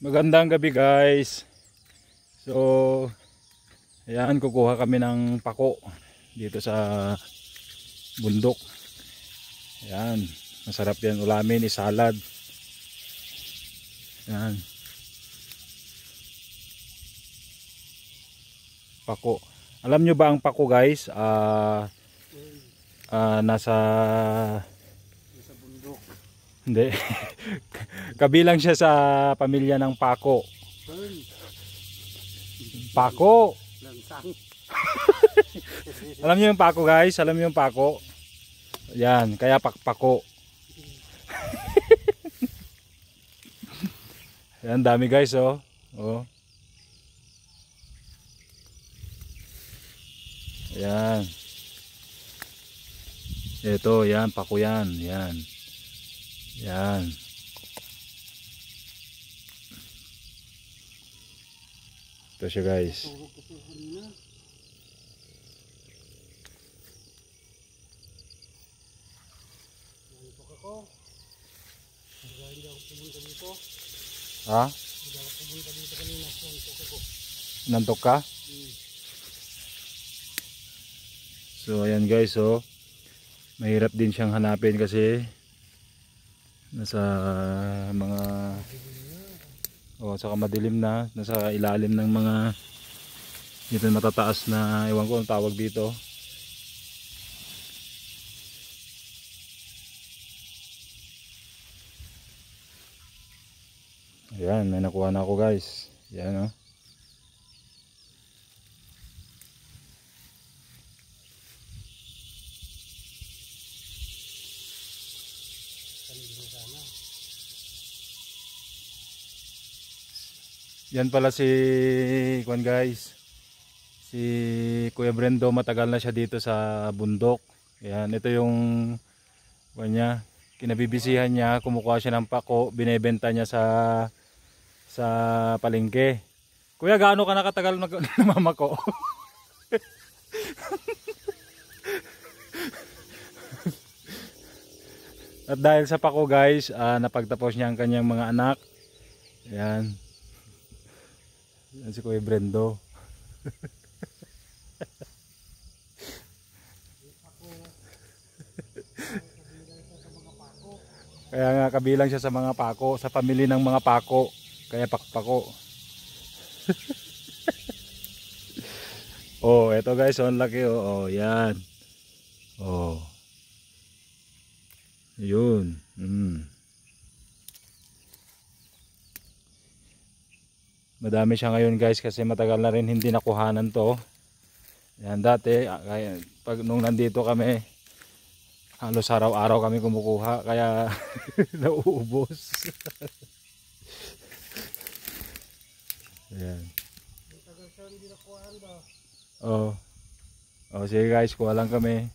Magandang gabi guys. So, ayan, kukuha kami ng pako dito sa bundok. Ayan, masarap yan ulamin, isalad. Ayan, pako. Alam nyo ba ang pako guys? Nasa bundok. Hindi. Kabilang siya sa pamilya ng pako. Pako. Lansang. Alam niyo yung pako guys? Alam niyo yung pako? Yan, kaya pakpako. Yan, dami guys oh. Oh. Yan. Ito, yan, pako yan. Yan. Yan. Ito siya guys. Ha? Nantok ka? So ayan guys oh. Mahirap din siyang hanapin kasi nasa mga saka madilim na, nasa ilalim ng mga dito matataas na, ewan ko ang tawag dito. Ayan, may nakuha na ako guys. Ayan oh. Yan pala si Kwan guys. Si Kuya Brendo, matagal na siya dito sa bundok. Ayan, ito yung Kwan niya. Kinabibisihan niya, kumukuha siya ng pako, binebenta niya sa palengke. Kuya, gaano ka nakatagal namamako? At dahil sa pako guys, napagtapos niya ang kanyang mga anak. Ayan. Yan si Kuya Brendo. Kaya nga kabilang siya sa mga pako, sa pamilya ng mga pako. Kaya pakpako. Oh, eto guys, ang laki oh. Oh, yan. Oh. Yun. Madami siya ngayon guys kasi matagal na rin hindi nakuhanan to. Yan dati, pag nung nandito kami, halos araw-araw kami kumukuha kaya nauubos. Ayan. Oh. Oh, sige guys, kuha lang kami.